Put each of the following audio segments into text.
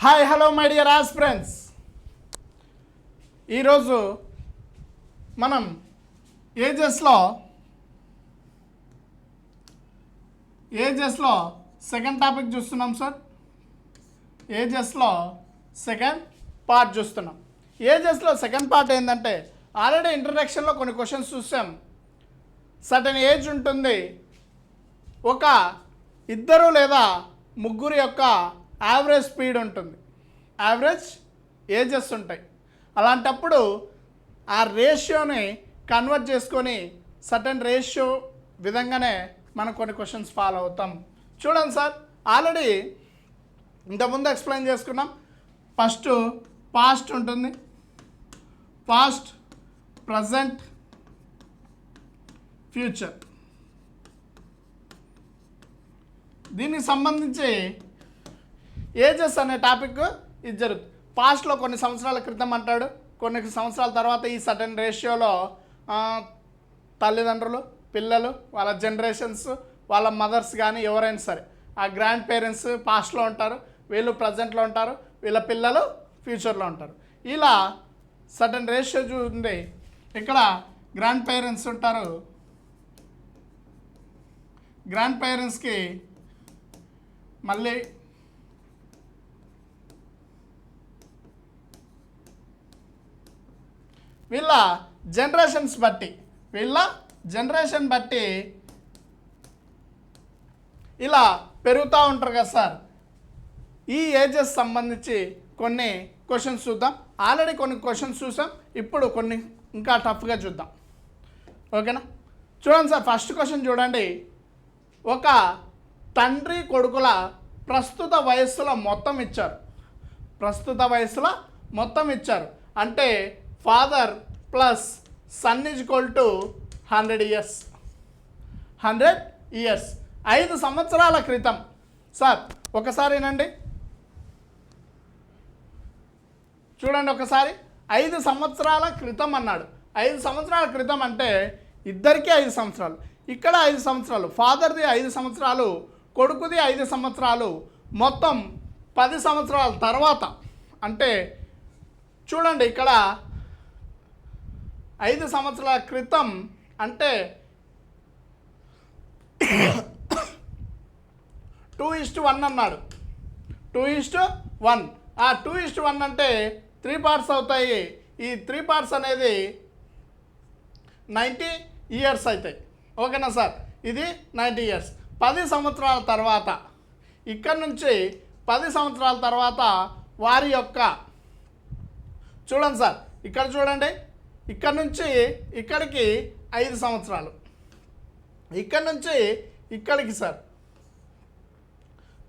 Hi hello my dear aspirants. ఈరోజు మనం ఏజెస్లో second topic చూస్తున్నాం సార్. ఏజెస్లో సెకండ్ పార్ట్ చూస్తున్నాం. ఏజెస్లో సెకండ్ పార్ట్ ఏంటంటే ఆల్రెడీ ఇంట్రడక్షన్లో కొన్ని క్వశ్చన్స్ చూసాం. సర్టెన్ ఏజ్ ఉంటుంది, ఒక ఇద్దరు లేదా ముగ్గురు యొక్క యావరేజ్ స్పీడ్ ఉంటుంది, యావరేజ్ ఏజెస్ ఉంటాయి. అలాంటప్పుడు ఆ రేషియోని కన్వర్ట్ చేసుకొని సర్టెన్ రేషియో విధంగానే మనం కొన్ని క్వశ్చన్స్ ఫాలో అవుతాం. చూడండి సార్, ఆల్రెడీ ఇంతకుముందు ఎక్స్ప్లెయిన్ చేసుకున్నాం. ఫస్ట్ పాస్ట్ ఉంటుంది, పాస్ట్, ప్రజెంట్, ఫ్యూచర్. దీనికి సంబంధించి ఏజెస్ అనే టాపిక్ ఇది జరుగుతుంది. పాస్ట్లో కొన్ని సంవత్సరాల క్రితం అంటాడు, కొన్ని సంవత్సరాల తర్వాత ఈ సర్టెన్ రేషియోలో తల్లిదండ్రులు, పిల్లలు, వాళ్ళ జనరేషన్స్, వాళ్ళ మదర్స్ కానీ ఎవరైనా సరే ఆ గ్రాండ్ పేరెంట్స్ పాస్ట్లో ఉంటారు, వీళ్ళు ప్రజెంట్లో ఉంటారు, వీళ్ళ పిల్లలు ఫ్యూచర్లో ఉంటారు. ఇలా సర్టెన్ రేషియో చూడండి. ఇక్కడ గ్రాండ్ పేరెంట్స్ ఉంటారు, గ్రాండ్ పేరెంట్స్కి మళ్ళీ వీళ్ళ జనరేషన్స్ బట్టి ఇలా పెరుగుతూ ఉంటారు కదా సార్. ఈ ఏజెస్ సంబంధించి కొన్ని క్వశ్చన్స్ చూద్దాం. ఆల్రెడీ కొన్ని క్వశ్చన్స్ చూసాం, ఇప్పుడు కొన్ని ఇంకా టఫ్గా చూద్దాం. ఓకేనా? చూడండి సార్, ఫస్ట్ క్వశ్చన్ చూడండి. ఒక తండ్రి కొడుకుల ప్రస్తుత వయస్సులో మొత్తం ఇచ్చారు. అంటే father plus son is equal to 100 years. 5 సంవత్సరాల క్రితం సార్, ఒకసారి వినండి, చూడండి ఒకసారి. 5 సంవత్సరాల క్రితం అన్నాడు. 5 సంవత్సరాల క్రితం అంటే ఇద్దరికీ 5 సంవత్సరాలు. ఇక్కడ 5 సంవత్సరాలు, ఫాదర్ది 5 సంవత్సరాలు, కొడుకుది 5 సంవత్సరాలు, మొత్తం 10 సంవత్సరాల తర్వాత. అంటే చూడండి, ఇక్కడ 5 సంవత్సరాల క్రితం అంటే 2:1 అన్నాడు. 2:1. ఆ 2:1 అంటే 3 పార్ట్స్ అవుతాయి. ఈ 3 పార్ట్స్ అనేది 90 ఇయర్స్ అవుతాయి. ఓకేనా సార్? ఇది 90 ఇయర్స్. 10 సంవత్సరాల తర్వాత, ఇక్కడ నుంచి 10 సంవత్సరాల తర్వాత వారి యొక్క, చూడండి సార్, ఇక్కడ చూడండి, ఇక్కడ నుంచి ఇక్కడికి 5 సంవత్సరాలు, ఇక్కడ నుంచి ఇక్కడికి సార్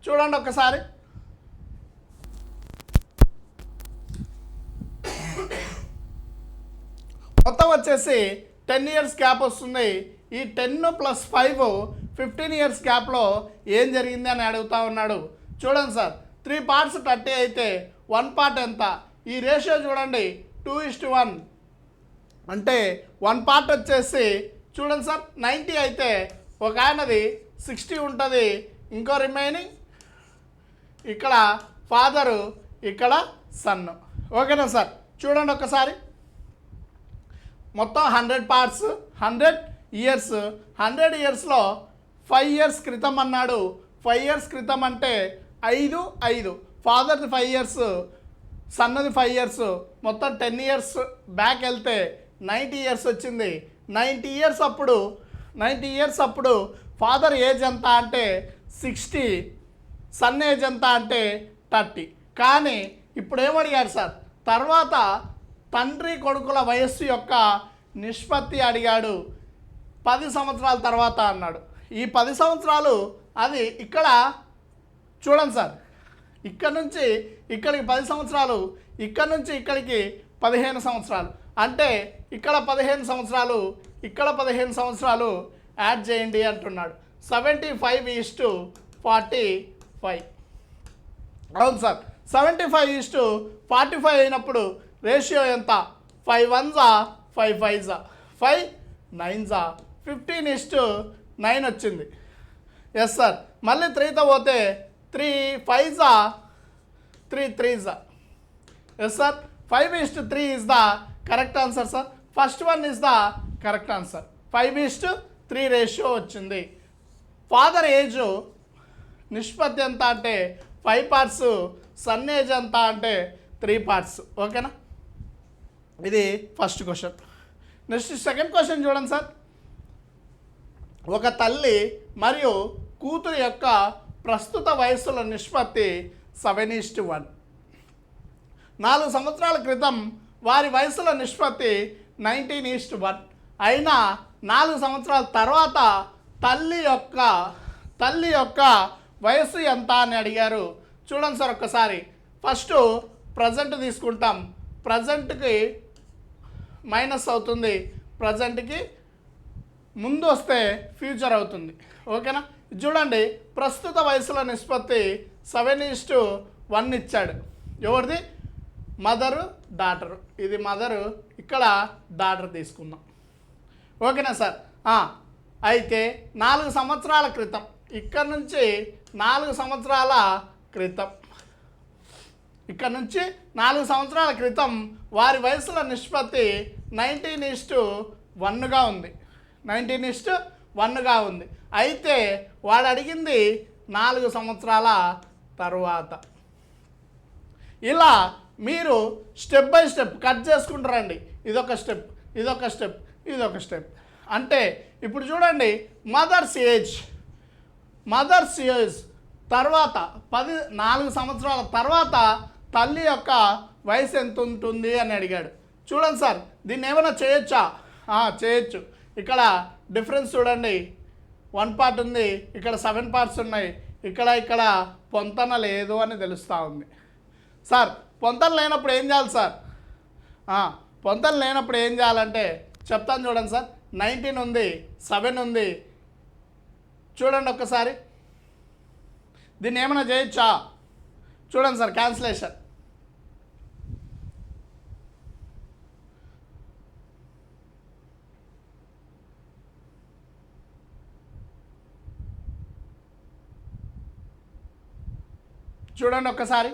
చూడండి ఒకసారి. మొత్తం వచ్చేసి 10 ఇయర్స్ గ్యాప్ వస్తుంది. ఈ 10 + 5 15 ఇయర్స్ గ్యాప్లో ఏం జరిగింది అని అడుగుతూ ఉన్నాడు. చూడండి సార్, 3 పార్ట్స్ 30 అయితే 1 పార్ట్ ఎంత? ఈ రేషియో చూడండి, 2:1 అంటే 1 పార్ట్ వచ్చేసి చూడండి సార్ 90 అయితే ఒక ఆయనది 60 ఉంటుంది, ఇంకో రిమైనింగ్ ఇక్కడ ఫాదరు, ఇక్కడ సన్ను. ఓకేనా సార్? చూడండి ఒకసారి, మొత్తం 100 పార్ట్స్, 100 ఇయర్స్. 100 ఇయర్స్లో 5 ఇయర్స్ క్రితం అన్నాడు. 5 ఇయర్స్ క్రితం అంటే 5 ఫాదర్ది 5 ఇయర్స్, సన్నది 5 ఇయర్స్, మొత్తం 10 ఇయర్స్ బ్యాక్ వెళ్తే 90 ఇయర్స్ వచ్చింది. 90 ఇయర్స్ అప్పుడు ఫాదర్ ఏజ్ ఎంత అంటే 60, సన్ ఏజ్ ఎంత అంటే 30. కానీ ఇప్పుడు ఏమడిగారు సార్, తర్వాత తండ్రి కొడుకుల వయస్సు యొక్క నిష్పత్తి అడిగాడు. 10 సంవత్సరాల తర్వాత అన్నాడు. ఈ 10 సంవత్సరాలు అది ఇక్కడ చూడండి సార్, ఇక్కడ నుంచి ఇక్కడికి 10 సంవత్సరాలు, ఇక్కడ నుంచి ఇక్కడికి 15 సంవత్సరాలు. అంటే ఇక్కడ 15 సంవత్సరాలు, ఇక్కడ 15 సంవత్సరాలు యాడ్ చేయండి అంటున్నాడు. 75:45. అవును సార్, 75:45 అయినప్పుడు రేషియో ఎంత? 5 1s 5 5s 5 9s 15:9 వచ్చింది. Yes sir. మళ్ళీ 3తో పోతే 3 5s 3 3s. Yes sir, 5:3 is the correct answer sir. First one is the correct answer. 5:3 ratio వచ్చింది. ఫాదర్ ఏజ్ నిష్పత్తి ఎంత అంటే 5 parts, సన్ ఏజ్ ఎంత అంటే 3 parts. ఓకేనా, ఇది first question. Next second question చూడండి సార్. ఒక తల్లి మరియు కూతురు యొక్క ప్రస్తుత వయస్సుల నిష్పత్తి 7:1. 4 సంవత్సరాల క్రితం వారి వయసుల నిష్పత్తి 19:1 అయినా 4 సంవత్సరాల తర్వాత తల్లి యొక్క వయసు ఎంత అని అడిగారు. చూడండి సార్ ఒక్కసారి. ఫస్ట్ ప్రజెంట్ తీసుకుంటాం, ప్రజెంట్కి మైనస్ అవుతుంది, ప్రజెంట్కి ముందు వస్తే ఫ్యూచర్ అవుతుంది. ఓకేనా, చూడండి ప్రస్తుత వయసుల నిష్పత్తి 7:1 ఇచ్చాడు. ఎవరిది? Mother daughter. ఇది మదరు, ఇక్కడ డాటర్ తీసుకుందాం. ఓకేనా సార్. అయితే 4 సంవత్సరాల క్రితం, ఇక్కడ నుంచి 4 సంవత్సరాల క్రితం, ఇక్కడ నుంచి 4 సంవత్సరాల క్రితం వారి వయసుల నిష్పత్తి 19:1గా ఉంది. 19:1గా ఉంది. అయితే వాడు అడిగింది 4 సంవత్సరాల తర్వాత. ఇలా మీరు స్టెప్ బై స్టెప్ కట్ చేసుకుంటారండి. ఇదొక స్టెప్, ఇదొక స్టెప్, ఇదొక స్టెప్. అంటే ఇప్పుడు చూడండి, మదర్స్ ఏజ్ తర్వాత 4 సంవత్సరాల తర్వాత తల్లి యొక్క వయసు ఎంత ఉంటుంది అని అడిగాడు. చూడండి సార్, దీన్ని ఏమైనా చేయొచ్చా? చేయొచ్చు. ఇక్కడ డిఫరెన్స్ చూడండి, 1 part ఉంది, ఇక్కడ 7 parts ఉన్నాయి. ఇక్కడ పొంతన లేదు అని తెలుస్తూ ఉంది. సార్ పొంతన లేనప్పుడు ఏం చేయాలి సార్? పొంతన లేనప్పుడు ఏం చేయాలంటే చెప్తాను చూడండి సార్. 19 ఉంది, 7 ఉంది. చూడండి ఒక్కసారి, దీన్ని ఏమైనా చేయొచ్చా? చూడండి సార్, క్యాన్సిలేషన్. చూడండి ఒక్కసారి.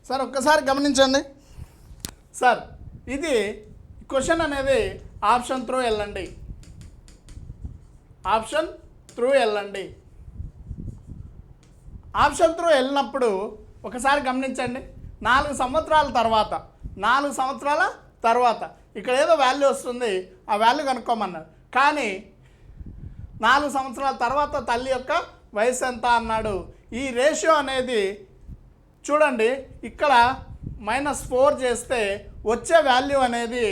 సార్ ఒక్కసారి గమనించండి సార్. ఇది క్వశ్చన్ అనేది ఆప్షన్ త్రూ వెళ్ళండి, ఆప్షన్ త్రూ వెళ్ళండి. ఆప్షన్ త్రూ వెళ్ళినప్పుడు ఒకసారి గమనించండి. 4 సంవత్సరాల తర్వాత ఇక్కడ ఏదో వాల్యూ వస్తుంది, ఆ వాల్యూ కనుక్కోమన్నారు. కానీ 4 సంవత్సరాల తర్వాత తల్లి యొక్క వయసు ఎంత అన్నాడు. ఈ రేషియో అనేది చూడండి, ఇక్కడ -4 చేస్తే వచ్చే వాల్యూ అనేది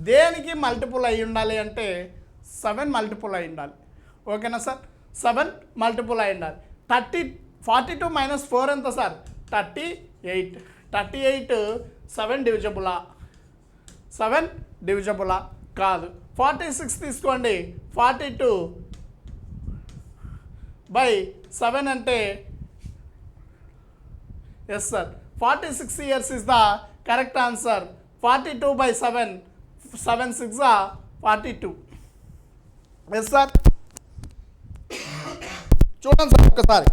దేనికి మల్టిపుల్ అయి ఉండాలి అంటే 7 మల్టిపుల్ అయి ఉండాలి. ఓకేనా సార్, 7 మల్టిపుల్ అయి ఉండాలి. 42 - 4 ఎంత సార్? 38. 38 7 డివిజబులా? 7 డివిజబులా? కాదు. 46 తీసుకోండి, 42/7 అంటే yes sir, 46 years is the correct answer. 42/7, 7 6 42. Yes sir. చూడండి సార్ ఒక్కసారి.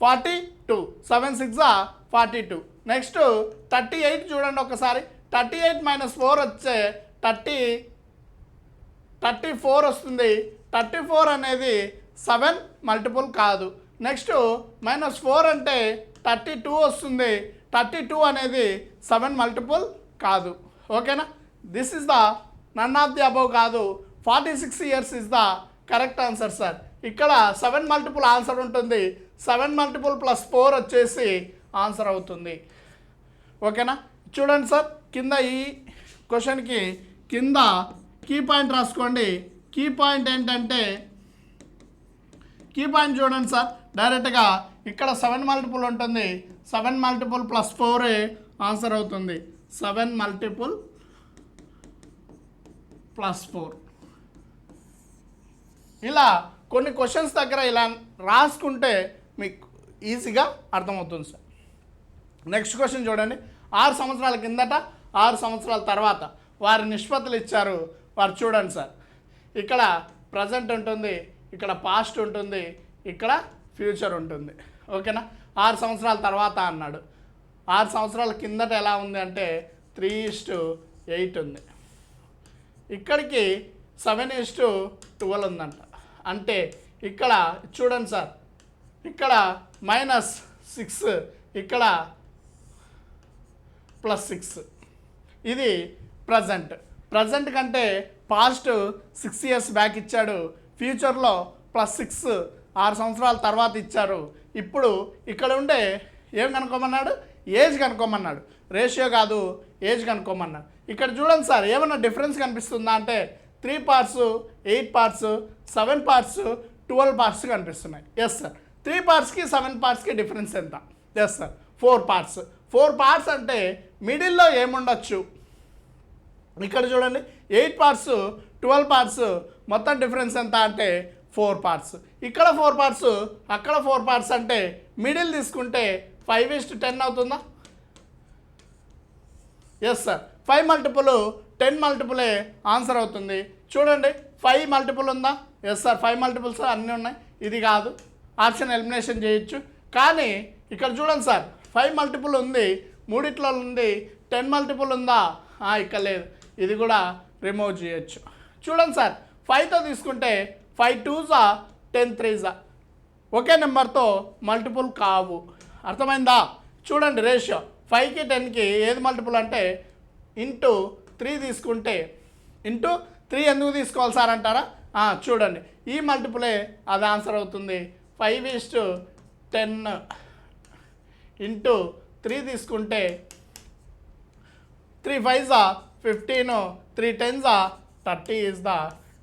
42, 7 6 42. నెక్స్ట్ 38 చూడండి ఒకసారి. 38 - 4 వచ్చే 34 వస్తుంది. 34 అనేది 7 మల్టిపుల్ కాదు. నెక్స్ట్ -4 అంటే 32 వస్తుంది. 32 అనేది 7 మల్టిపుల్ కాదు. ఓకేనా, this is the none of the above కాదు. 46 years is the correct answer sir. ఇక్కడ 7 మల్టిపుల్ ఆన్సర్ ఉంటుంది. 7 మల్టిపుల్ +4 వచ్చేసి ఆన్సర్ అవుతుంది. ఓకేనా, చూడండి సార్, కింద ఈ క్వశ్చన్కి కింద కీ పాయింట్ రాసుకోండి. కీ పాయింట్ ఏంటంటే కీ పాయింట్ చూడండి సార్, డైరెక్ట్గా ఇక్కడ 7 మల్టిపుల్ ఉంటుంది, 7 మల్టిపుల్ ప్లస్ 4 ఆన్సర్ అవుతుంది. 7 మల్టిపుల్ ప్లస్ 4. ఇలా కొన్ని క్వశ్చన్స్ దగ్గర ఇలా రాసుకుంటే మీకు ఈజీగా అర్థమవుతుంది సార్. నెక్స్ట్ క్వశ్చన్ చూడండి. 6 సంవత్సరాల కిందట 6 సంవత్సరాల తర్వాత వారి నిష్పత్తులు ఇచ్చారు. వారు చూడండి సార్, ఇక్కడ ప్రజెంట్ ఉంటుంది, ఇక్కడ పాస్ట్ ఉంటుంది, ఇక్కడ ఫ్యూచర్ ఉంటుంది. ఓకేనా. 6 సంవత్సరాల తర్వాత అన్నాడు. 6 సంవత్సరాల కిందట ఎలా ఉంది అంటే 3:8 ఉంది. ఇక్కడికి 7:12 ఉందంట. అంటే ఇక్కడ చూడండి సార్, ఇక్కడ -6, ఇక్కడ +6. ఇది ప్రజెంట్ కంటే పాస్ట్ 6 ఇయర్స్ బ్యాక్ ఇచ్చాడు, ఫ్యూచర్లో +6 6 సంవత్సరాల తర్వాత ఇచ్చారు. ఇప్పుడు ఇక్కడ ఉండే ఏం కనుక్కోమన్నాడు? ఏజ్ కనుక్కోమన్నాడు. రేషియో కాదు, ఏజ్ కనుక్కోమన్నాడు. ఇక్కడ చూడండి సార్, ఏమన్నా డిఫరెన్స్ కనిపిస్తుందా అంటే 3 పార్ట్స్, 8 పార్ట్స్, 7 పార్ట్స్, 12 పార్ట్స్ కనిపిస్తున్నాయి. Yes sir. 3 పార్ట్స్కి 7 పార్ట్స్కి డిఫరెన్స్ ఎంత? Yes sir. 4 పార్ట్స్. 4 పార్ట్స్ అంటే మిడిల్లో ఏముండొచ్చు? ఇక్కడ చూడండి, 8 పార్ట్స్, 12 పార్ట్స్, మొత్తం డిఫరెన్స్ ఎంత అంటే 4 పార్ట్స్. ఇక్కడ 4 పార్ట్స్, అక్కడ 4 పార్ట్స్ అంటే మిడిల్ తీసుకుంటే 5:10 అవుతుందా? Yes sir. 5 మల్టిపుల్ 10 మల్టిపులే ఆన్సర్ అవుతుంది. చూడండి, 5 మల్టిపుల్ ఉందా? Yes sir. 5 మల్టిపుల్స్ అన్నీ ఉన్నాయి. ఇది కాదు, ఆప్షన్ ఎలిమినేషన్ చేయొచ్చు. కానీ ఇక్కడ చూడండి సార్, 5 మల్టిపుల్ ఉంది, మూడిట్లో ఉంది. 10 మల్టిపుల్ ఉందా? ఇక్కడ లేదు. ఇది కూడా రిమూవ్ చేయొచ్చు. చూడండి సార్, 5తో తీసుకుంటే 5 2s 10 3s ఒకే నెంబర్తో మల్టిపుల్ కావు. అర్థమైందా? చూడండి, రేషియో 5కి 10కి ఏది మల్టిపుల్ అంటే *3 తీసుకుంటే *3 ఎందుకు తీసుకోవాలి సార్ అంటారా? చూడండి, ఈ మల్టిపులే అది ఆన్సర్ అవుతుంది. 5:10 *3 తీసుకుంటే 3 5s 15, 3 10s 30 is the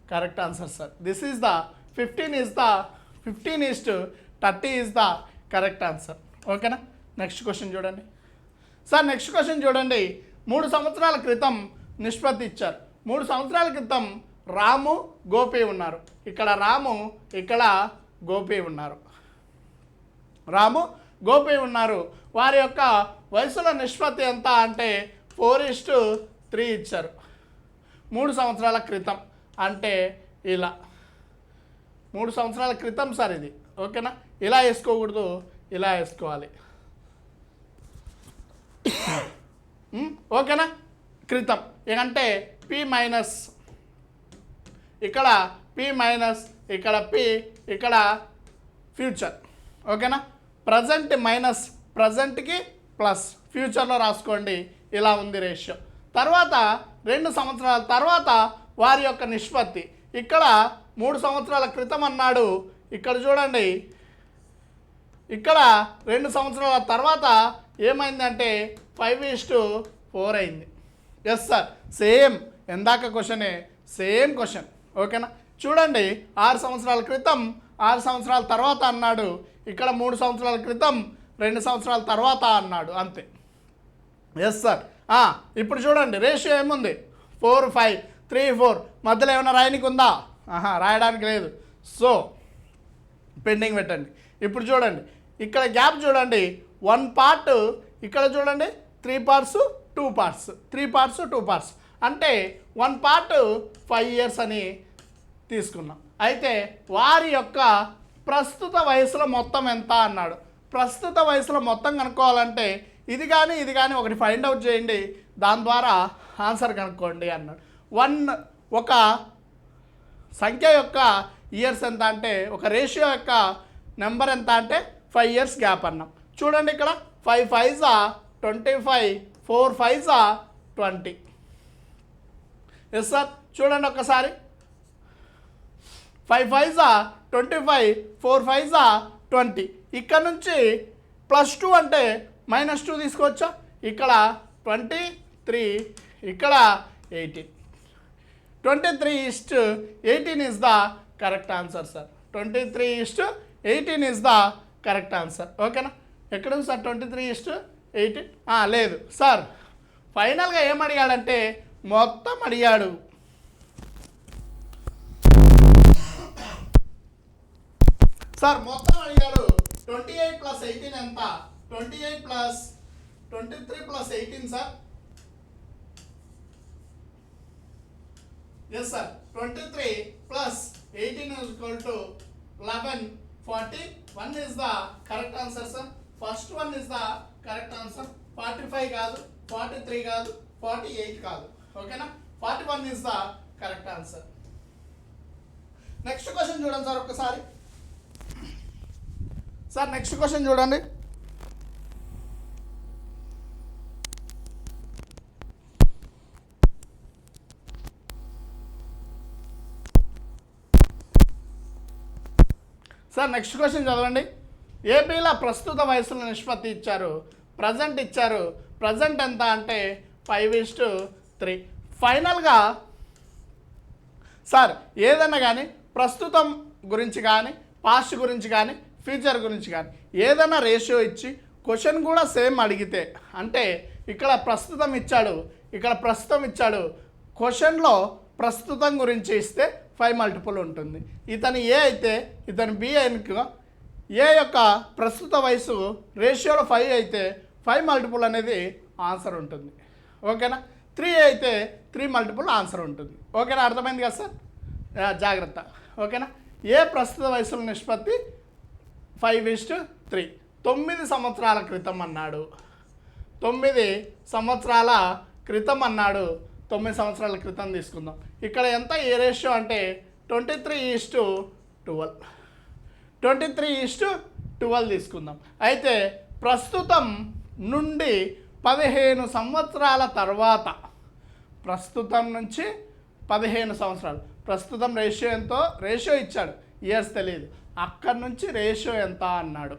correct answer sir. This is the 15:30 is the correct answer. ఓకేనా. నెక్స్ట్ క్వశ్చన్ చూడండి సార్. నెక్స్ట్ క్వశ్చన్ చూడండి. 3 సంవత్సరాల క్రితం నిష్పత్తి ఇచ్చారు. 3 సంవత్సరాల క్రితం రాము, గోపి ఉన్నారు. ఇక్కడ రాము, ఇక్కడ గోపి ఉన్నారు. రాము, గోపి ఉన్నారు. వారి యొక్క వయసుల నిష్పత్తి ఎంత అంటే 4:3 ఇచ్చారు. 3 సంవత్సరాల క్రితం అంటే ఇలా 3 సంవత్సరాల క్రితం సార్ ఇది. ఓకేనా. ఇలా వేసుకోకూడదు, ఇలా వేసుకోవాలి. ఓకేనా. క్రితం అంటే P మైనస్, ఇక్కడ P మైనస్, ఇక్కడ P, ఇక్కడ ఫ్యూచర్. ఓకేనా. ప్రజెంట్ మైనస్ ప్రజెంట్కి ప్లస్ ఫ్యూచర్లో రాసుకోండి. ఇలా ఉంది రేషియో. తర్వాత 2 సంవత్సరాల తర్వాత వారి యొక్క నిష్పత్తి. ఇక్కడ 3 సంవత్సరాల క్రితం అన్నాడు. ఇక్కడ చూడండి, ఇక్కడ 2 సంవత్సరాల తర్వాత ఏమైందంటే 5:4 అయింది. Yes sir. సేమ్ ఎందాక క్వశ్చనే, సేమ్ క్వశ్చన్. ఓకేనా. చూడండి, 6 సంవత్సరాల క్రితం 6 సంవత్సరాల తర్వాత అన్నాడు. ఇక్కడ 3 సంవత్సరాల క్రితం 2 సంవత్సరాల తర్వాత అన్నాడు. అంతే. Yes sir. ఇప్పుడు చూడండి, రేషియో ఏముంది? 4 5 3 4. మధ్యలో ఏమైనా రాయనికి ఉందా? రాయడానికి లేదు. సో పెండింగ్ పెట్టండి. ఇప్పుడు చూడండి, ఇక్కడ గ్యాప్ చూడండి, 1 పార్ట్. ఇక్కడ చూడండి, 3 పార్ట్స్ 2 పార్ట్స్, 3 పార్ట్స్ 2 పార్ట్స్ అంటే 1 పార్ట్ 5 years అని తీసుకున్నాం. అయితే వారి యొక్క ప్రస్తుత వయసులో మొత్తం ఎంత అన్నాడు. ప్రస్తుత వయసులో మొత్తం కనుక్కోవాలంటే ఇది కానీ ఒకటి ఫైండ్ అవుట్ చేయండి, దాని ద్వారా ఆన్సర్ కనుక్కోండి అన్నాడు. ఒక సంఖ్య యొక్క ఇయర్స్ ఎంత అంటే, ఒక రేషియో యొక్క నెంబర్ ఎంత అంటే 5 years గ్యాప్ అన్నాం. చూడండి, ఇక్కడ 5 5s 25, 4 5s 20. Yes sir. చూడండి ఒకసారి, 5 5s 25, 4 5s 20. ఇక్కడ నుంచి +2 అంటే -2 తీసుకోవచ్చా? ఇక్కడ 23, ఇక్కడ 18. 23:18 is the correct answer, sir. 23:18 is the correct answer. ఓకేనా? ఎక్కడ ఉంది సార్ 23:18? లేదు సార్, ఫైనల్గా ఏం అడిగాడంటే మొత్తం అడిగాడు. సార్ మొత్తం అడిగాడు. 28 + 18 ఎంత? 28 + 23 + 18 sir. Yes sir, 23 + 18 = 11. 41 is the correct answer, sir. First one is the correct answer. 45 కాదు, 43 కాదు, 48 కాదు. ఓకేనా? 41 is the correct answer. Next question చూడండి సార్ ఒక్కసారి. సార్ నెక్స్ట్ క్వశ్చన్ చూడండి. సార్ నెక్స్ట్ క్వశ్చన్ చదవండి. ఏపీలో ప్రస్తుత వయసుల నిష్పత్తి ఇచ్చారు, ప్రజెంట్ ఇచ్చారు. ప్రజెంట్ ఎంత అంటే 5:3. ఫైనల్గా సార్ ఏదన్నా కానీ ప్రస్తుతం గురించి కానీ పాస్ట్ గురించి కానీ ఫ్యూచర్ గురించి కానీ ఏదైనా రేషియో ఇచ్చి క్వశ్చన్ కూడా సేమ్ అడిగితే, అంటే ఇక్కడ ప్రస్తుతం ఇచ్చాడు, ఇక్కడ ప్రస్తుతం ఇచ్చాడు, క్వశ్చన్లో ప్రస్తుతం గురించి ఇస్తే 5 మల్టిపుల్ ఉంటుంది. ఇతను ఏ అయితే ఇతను బి అనుకో, ఏ యొక్క ప్రస్తుత వయసు రేషియోలో 5 అయితే 5 మల్టిపుల్ అనేది ఆన్సర్ ఉంటుంది. ఓకేనా? 3 అయితే 3 మల్టిపుల్ ఆన్సర్ ఉంటుంది. ఓకేనా? అర్థమైంది కదా సార్? జాగ్రత్త. ఓకేనా? ఏ ప్రస్తుత వయసుల నిష్పత్తి 5:3. 9 సంవత్సరాల క్రితం అన్నాడు. 9 సంవత్సరాల క్రితం అన్నాడు. 9 సంవత్సరాల క్రితం తీసుకుందాం. ఇక్కడ ఎంత ఏ రేషియో అంటే 23:12. 23:12 తీసుకుందాం. అయితే ప్రస్తుతం నుండి 15 సంవత్సరాల తర్వాత, ప్రస్తుతం నుంచి 15 సంవత్సరాలు, ప్రస్తుతం రేషియో ఎంతో రేషియో ఇచ్చాడు, ఇయర్స్ తెలియదు, అక్కడి నుంచి రేషియో ఎంత అన్నాడు.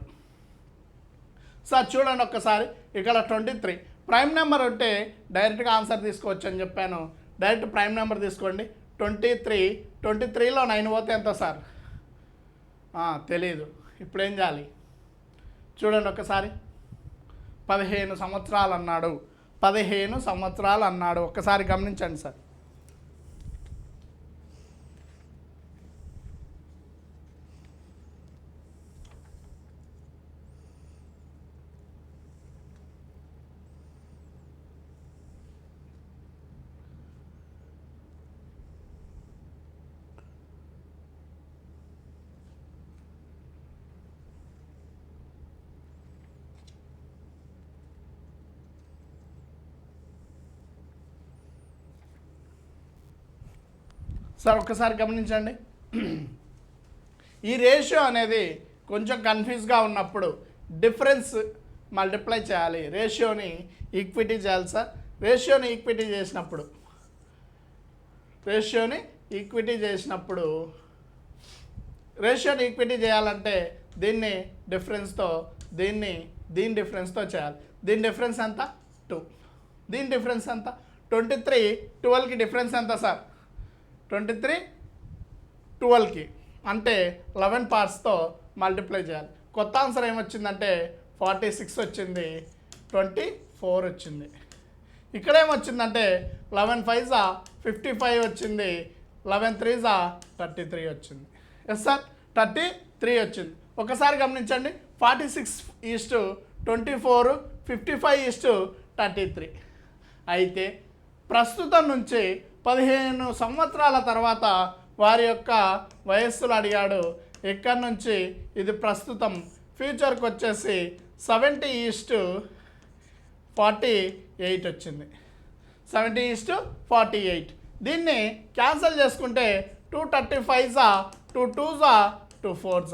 సార్ చూడండి ఒక్కసారి, ఇక్కడ 23 ప్రైమ్ నెంబర్ ఉంటే డైరెక్ట్గా ఆన్సర్ తీసుకోవచ్చు అని చెప్పాను. డైరెక్ట్ ప్రైమ్ నెంబర్ తీసుకోండి. 23లో 9 పోతే ఎంత సార్? తెలీదు. ఇప్పుడు ఏం చేయాలి చూడండి ఒక్కసారి. 15 సంవత్సరాలు అన్నాడు, 15 సంవత్సరాలు అన్నాడు. ఒక్కసారి గమనించండి సార్. సార్ ఒక్కసారి గమనించండి. ఈ రేషియో అనేది కొంచెం కన్ఫ్యూజ్గా ఉన్నప్పుడు డిఫరెన్స్ మల్టిప్లై చేయాలి, రేషియోని ఈక్విటీ చేయాలి సార్. రేషియోని ఈక్విటీ చేయాలంటే దీన్ని డిఫరెన్స్తో, దీని డిఫరెన్స్తో చేయాలి. దీని డిఫరెన్స్ ఎంత? 2. దీని డిఫరెన్స్ ఎంత? 23 12కి డిఫరెన్స్ ఎంత సార్? 23 12కి అంటే 11 పార్ట్స్తో మల్టిప్లై చేయాలి. కొత్త ఆన్సర్ ఏమొచ్చిందంటే 46 వచ్చింది, 24 వచ్చింది. ఇక్కడ ఏమొచ్చిందంటే 11 5s 55 వచ్చింది, 11 3s 33 వచ్చింది. ఎస్ సార్, 33 వచ్చింది. ఒకసారి గమనించండి. 46:24, 55:33. అయితే ప్రస్తుతం నుంచి 15 సంవత్సరాల తర్వాత వారి యొక్క వయస్సులు అడిగాడు. ఇక్కడ నుంచి ఇది ప్రస్తుతం, ఫ్యూచర్కి వచ్చేసి 70:48 వచ్చింది. 70:48. దీన్ని క్యాన్సిల్ చేసుకుంటే 2 35s 2 2s 2 4s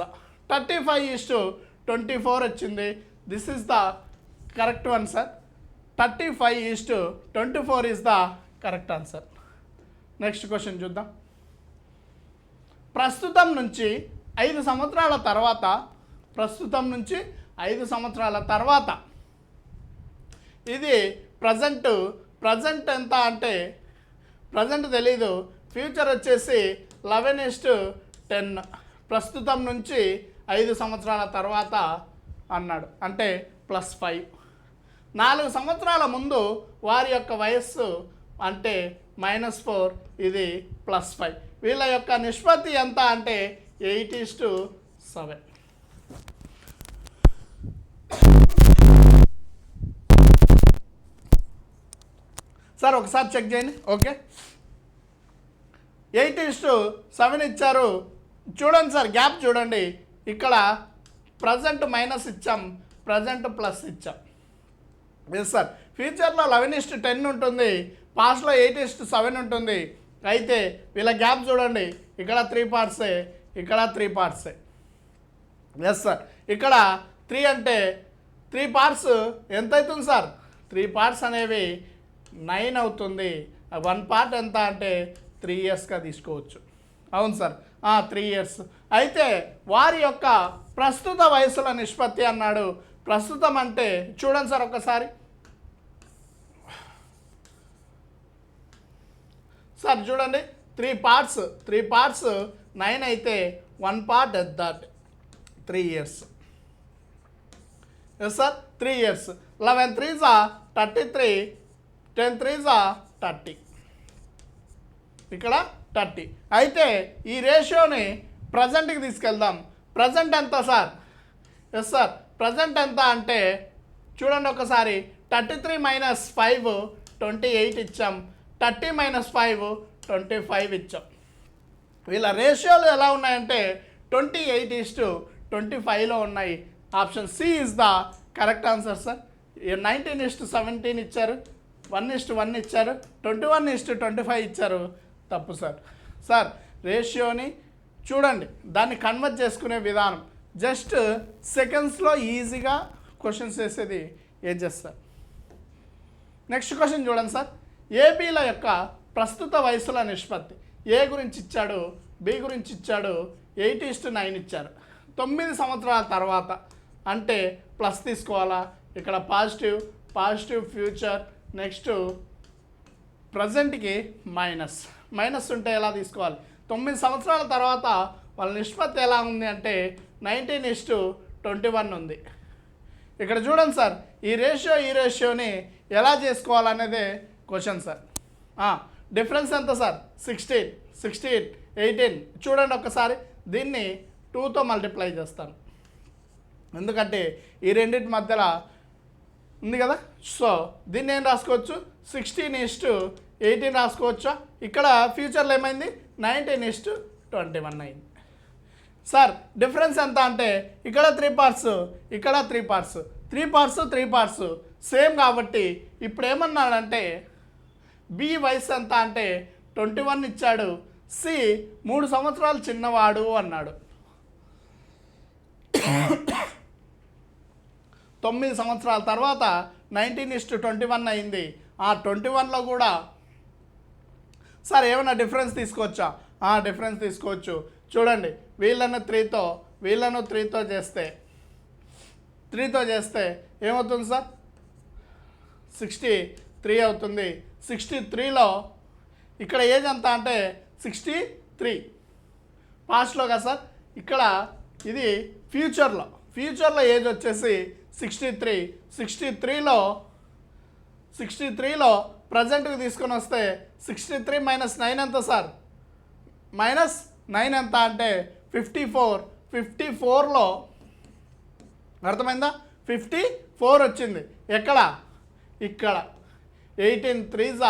35:24 వచ్చింది. This is the correct one sir. 35:24 is the correct answer. Next question చూద్దాం. ప్రస్తుతం నుంచి 5 సంవత్సరాల తర్వాత, ఇది ప్రజెంట్ ఎంత అంటే ప్రజెంట్ తెలీదు, ఫ్యూచర్ వచ్చేసి 11:10 ప్రస్తుతం నుంచి 5 సంవత్సరాల తర్వాత అన్నాడు, అంటే +5. 4 సంవత్సరాల ముందు వారి యొక్క వయస్సు అంటే -4, ఇది +5. వీళ్ళ యొక్క నిష్పత్తి ఎంత అంటే 8:7. సార్ ఒకసారి చెక్ చేయండి. ఓకే, 8:7 ఇచ్చారు. చూడండి సార్, గ్యాప్ చూడండి. ఇక్కడ ప్రజెంట్ మైనస్ ఇచ్చాం, ప్రజెంట్ ప్లస్ ఇచ్చాం. ఎస్ సార్, ఫ్యూచర్లో 11:10 ఉంటుంది, పాస్ట్లో 8:7 ఉంటుంది. అయితే వీళ్ళ గ్యాప్ చూడండి, ఇక్కడ 3 పార్ట్సే, ఇక్కడ 3 పార్ట్సే. ఎస్ సార్, ఇక్కడ 3 అంటే 3 పార్ట్స్ ఎంత అవుతుంది సార్? 3 పార్ట్స్ అనేవి 9 అవుతుంది. 1 పార్ట్ ఎంత అంటే 3 ఇయర్స్గా తీసుకోవచ్చు. అవును సార్, 3 ఇయర్స్. అయితే వారి యొక్క ప్రస్తుత వయసుల నిష్పత్తి అన్నాడు. ప్రస్తుతం అంటే చూడండి సార్ ఒకసారి. సార్ చూడండి, 3 పార్ట్స్ 9 అయితే 1 part that 3 years. Yes sir, 3 years. 11 3s 33, 10 3s 30, ఇక్కడ 30. అయితే ఈ రేషియోని ప్రజెంట్కి తీసుకెళ్దాం. ప్రజెంట్ ఎంత సార్? ఎస్ సార్, ప్రజెంట్ ఎంత అంటే చూడండి ఒకసారి, 33 - 5 28 ఇచ్చాం, 30 - 5 25 ఇచ్చాం. వీళ్ళ రేషియోలు ఎలా ఉన్నాయంటే 28:25లో ఉన్నాయి. Option C is the correct answer sir. 19:17 ఇచ్చారు, 1:1 ఇచ్చారు, 21:25 ఇచ్చారు. తప్పు సార్. సార్ రేషియోని చూడండి, దాన్ని కన్వర్ట్ చేసుకునే విధానం జస్ట్ సెకండ్స్లో ఈజీగా క్వశ్చన్స్ వేసేది సార్. నెక్స్ట్ క్వశ్చన్ చూడండి సార్. ఏబీల యొక్క ప్రస్తుత వయసుల నిష్పత్తి. ఏ గురించి ఇచ్చాడు, బి గురించి ఇచ్చాడు. 8:9 ఇచ్చారు. 9 సంవత్సరాల తర్వాత అంటే ప్లస్ తీసుకోవాలా, ఇక్కడ పాజిటివ్ ఫ్యూచర్. నెక్స్ట్ ప్రజెంట్కి మైనస్ ఉంటే ఎలా తీసుకోవాలి? 9 సంవత్సరాల తర్వాత వాళ్ళ నిష్పత్తి ఎలా ఉంది అంటే 19:21 ఉంది. ఇక్కడ చూడండి సార్, ఈ రేషియోని ఎలా చేసుకోవాలనేదే క్వశ్చన్ సార్. డిఫరెన్స్ ఎంత సార్? 16, 18. చూడండి ఒక్కసారి, దీన్ని 2తో మల్టిప్లై చేస్తాను, ఎందుకంటే ఈ రెండింటి మధ్యలో ఉంది కదా. సో దీన్ని ఏం రాసుకోవచ్చు? 16:18 రాసుకోవచ్చా? ఇక్కడ ఫ్యూచర్లో ఏమైంది? 19:21 అయింది. సార్ డిఫరెన్స్ ఎంత అంటే ఇక్కడ 3 పార్ట్స్, ఇక్కడ 3 పార్ట్స్, 3 పార్ట్స్ సేమ్. కాబట్టి ఇప్పుడు ఏమన్నాడంటే బి వయసు ఎంత అంటే 21 ఇచ్చాడు, సి 3 సంవత్సరాలు చిన్నవాడు అన్నాడు. 9 సంవత్సరాల తర్వాత 19:21 అయింది. ఆ 21లో కూడా సార్ ఏమైనా డిఫరెన్స్ తీసుకోవచ్చా? డిఫరెన్స్ తీసుకోవచ్చు. చూడండి, వీళ్ళను 3తో చేస్తే ఏమవుతుంది సార్? 63 అవుతుంది. 63లో ఇక్కడ ఏజ్ ఎంత అంటే 63 పాస్ట్లో కదా సార్. ఇక్కడ ఇది ఫ్యూచర్లో ఏజ్ వచ్చేసి 63. 63లో ప్రజెంట్కి తీసుకొని వస్తే 63 - 9 ఎంత సార్? -9 ఎంత అంటే 54. 54లో అర్థమైందా? 54 వచ్చింది. ఎక్కడ? ఇక్కడ 18 3s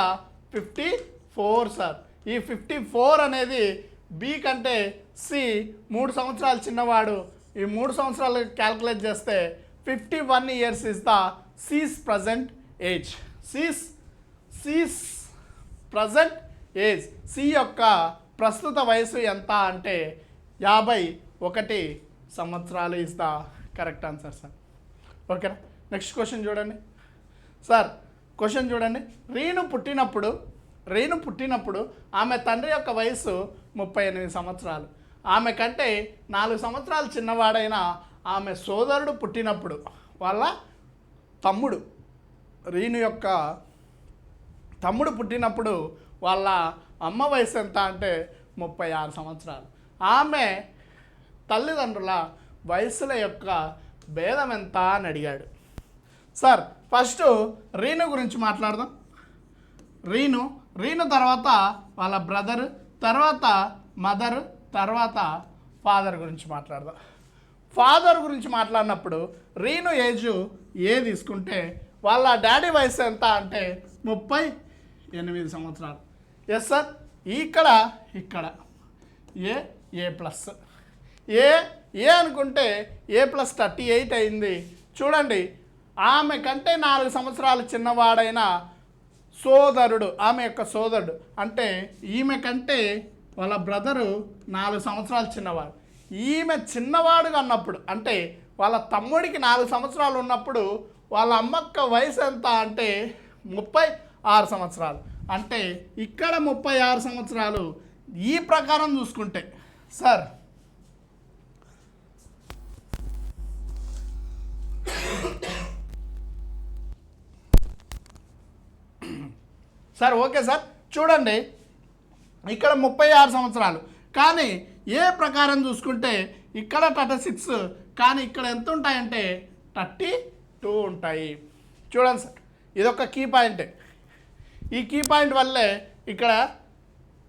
54 సార్. ఈ 54 అనేది బి కంటే సి 3 సంవత్సరాలు చిన్నవాడు. ఈ 3 సంవత్సరాలు క్యాల్కులేట్ చేస్తే 51 years is the C's present age. C's present age. C యొక్క ప్రస్తుత వయసు ఎంత అంటే 51 సంవత్సరాలు is the correct answer sir. ఓకేనా? నెక్స్ట్ క్వశ్చన్ చూడండి సార్. క్వశ్చన్ చూడండి. రీను పుట్టినప్పుడు ఆమె తండ్రి యొక్క వయసు 38 సంవత్సరాలు. ఆమె కంటే 4 సంవత్సరాలు చిన్నవాడైన ఆమె సోదరుడు పుట్టినప్పుడు వాళ్ళ రీను యొక్క తమ్ముడు పుట్టినప్పుడు వాళ్ళ అమ్మ వయసు ఎంత అంటే 36 సంవత్సరాలు. ఆమె తల్లిదండ్రుల వయసుల యొక్క భేదం ఎంత అని అడిగాడు. సార్ ఫస్ట్ రీను గురించి మాట్లాడదాం. రీను తర్వాత వాళ్ళ బ్రదర్, తర్వాత మదర్, తర్వాత ఫాదర్ గురించి మాట్లాడదాం. ఫాదర్ గురించి మాట్లాడినప్పుడు రీను ఏజ్ ఏ తీసుకుంటే వాళ్ళ డాడీ వయసు ఎంత అంటే 38 సంవత్సరాలు. Yes sir. ఇక్కడ ఏ ప్లస్ ఏ అనుకుంటే ఏ ప్లస్ 38 అయింది. చూడండి, ఆమె కంటే 4 సంవత్సరాలు చిన్నవాడైన సోదరుడు, ఆమె యొక్క సోదరుడు అంటే ఈమె కంటే వాళ్ళ బ్రదరు 4 సంవత్సరాలు చిన్నవాడు. ఈమె చిన్నవాడుగా ఉన్నప్పుడు అంటే వాళ్ళ తమ్ముడికి 4 సంవత్సరాలు ఉన్నప్పుడు వాళ్ళ అమ్మక్క వయసు ఎంత అంటే 36 సంవత్సరాలు. అంటే ఇక్కడ 36 సంవత్సరాలు. ఈ ప్రకారం చూసుకుంటే సార్ ఓకే సార్. చూడండి, ఇక్కడ 36 సంవత్సరాలు, కానీ ఏ ప్రకారం చూసుకుంటే ఇక్కడ 36, కానీ ఇక్కడ ఎంత ఉంటాయంటే 32 ఉంటాయి. చూడండి సార్, ఇదొక కీ పాయింటే. ఈ కీ పాయింట్ వల్లే ఇక్కడ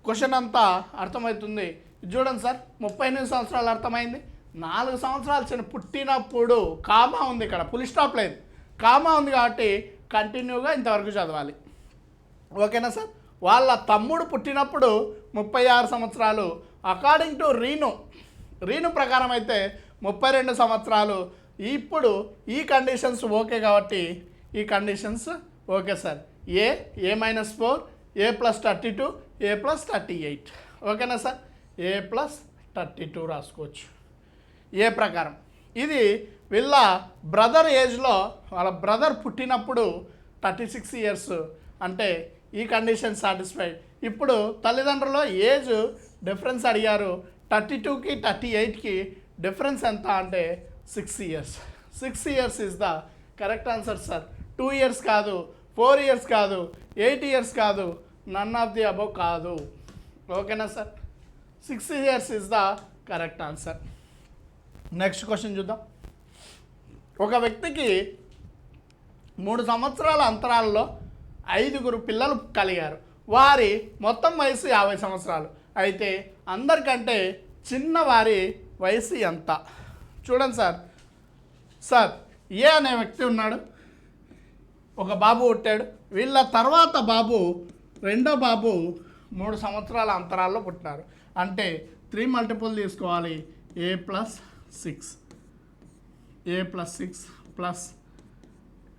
క్వశ్చన్ అంతా అర్థమవుతుంది. చూడండి సార్, 38 సంవత్సరాలు అర్థమైంది. 4 సంవత్సరాలు చిన్న పుట్టినప్పుడు కామా ఉంది, ఇక్కడ ఫుల్ స్టాప్ లేదు, కామా ఉంది కాబట్టి కంటిన్యూగా ఇంతవరకు చదవాలి. ఓకేనా సార్. వాళ్ళ తమ్ముడు పుట్టినప్పుడు 36 సంవత్సరాలు. అకార్డింగ్ టు రీను ప్రకారం అయితే 32 సంవత్సరాలు. ఇప్పుడు ఈ కండిషన్స్ ఓకే కాబట్టి ఈ కండిషన్స్ ఓకే సార్. ఏ -4, ఏ + 32, ఏ + 38. ఓకేనా సార్. ఏ + 32 రాసుకోవచ్చు ఏ ప్రకారం. ఇది వీళ్ళ బ్రదర్ ఏజ్లో, వాళ్ళ బ్రదర్ పుట్టినప్పుడు 36 ఇయర్స్. అంటే ఈ కండిషన్ సాటిస్ఫైడ్. ఇప్పుడు తల్లిదండ్రుల ఏజ్ డిఫరెన్స్ అడిగారు. 32కి 38కి డిఫరెన్స్ ఎంత అంటే 6 years. 6 years is the correct answer sir. 2 years కాదు, 4 ఇయర్స్ కాదు, 8 ఇయర్స్ కాదు, నన్ ఆఫ్ ది అబౌవ్ కాదు. ఓకేనా sir. 6 years is the correct answer. Next question చూద్దాం. ఒక వ్యక్తికి 3 సంవత్సరాల అంతరాల్లో 5 పిల్లలు కలిగారు. వారి మొత్తం వయసు 50 సంవత్సరాలు. అయితే అందరికంటే చిన్నవారి వయసు ఎంత? చూడండి సార్ ఏ అనే వ్యక్తి ఉన్నాడు, ఒక బాబు పుట్టాడు. వీళ్ళ తర్వాత రెండో బాబు 3 సంవత్సరాల అంతరాల్లో పుట్టినారు. అంటే 3 మల్టిపుల్ తీసుకోవాలి. ఏ + 6 ప్లస్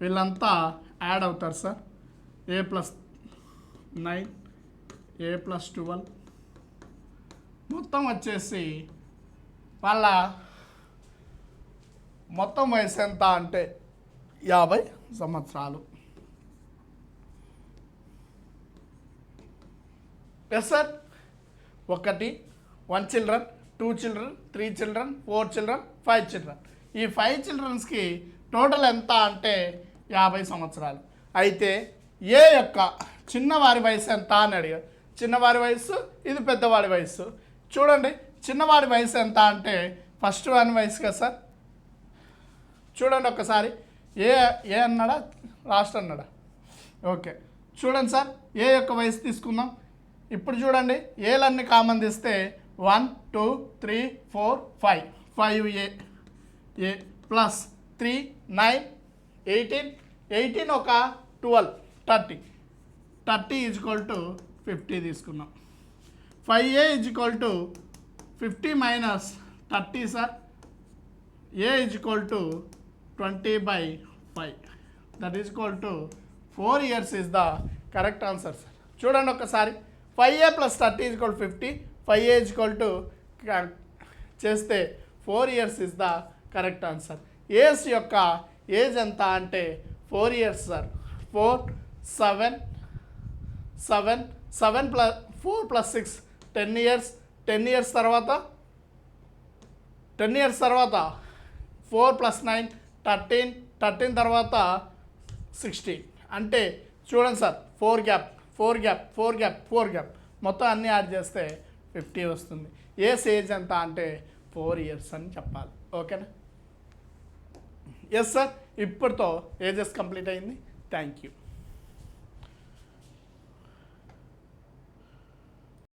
వీళ్ళంతా యాడ్ అవుతారు సార్. ఏ + 9, ఏ + 12 మొత్తం వచ్చేసి వాళ్ళ మొత్తం వయసు ఎంత అంటే 50 సంవత్సరాలు. Yes sir. 1 children, 2 children, 3 children, 4 children, 5 children. ఈ 5 చిల్డ్రన్స్కి టోటల్ ఎంత అంటే 50 సంవత్సరాలు. అయితే ఏ యొక్క చిన్నవారి వయసు ఎంత అని అడిగారు. చిన్నవారి వయసు, ఇది పెద్దవాడి వయసు. చూడండి, చిన్నవాడి వయసు ఎంత అంటే ఫస్ట్ వాని వయసు కదా సార్. చూడండి ఒకసారి, ఏ అన్నాడా లాస్ట్ అన్నాడా? ఓకే, చూడండి సార్, ఏ యొక్క వయసు తీసుకుందాం. ఇప్పుడు చూడండి, ఏలన్నీ కామన్ తీస్తే 1 2 3 4 5 5 ఏ + 3 9 18 ఒక 12 30 = 50 తీసుకున్నాం. 5a = 50 - 30 sir. a = 20/5, that is = 4 years is the correct answer sir. చూడండి ఒకసారి, 5a + 30 = 50, 5a చేస్తే 4 years is the correct answer. Age యొక్క ఏజ్ ఎంత అంటే 4 ఇయర్స్ సార్. 4 7 7 7 + 4 + 6 10 ఇయర్స్. 10 ఇయర్స్ తర్వాత 4 + 9 13, 13 తర్వాత 16. అంటే చూడండి సార్, 4 గ్యాప్ మొత్తం అన్నీ యాడ్ చేస్తే 50 వస్తుంది. ఏజ్ ఎంత అంటే 4 years అని చెప్పాలి. ఓకేనా? ఎస్ సార్, ఇప్పటితో ఏజెస్ కంప్లీట్ అయింది. Thank you.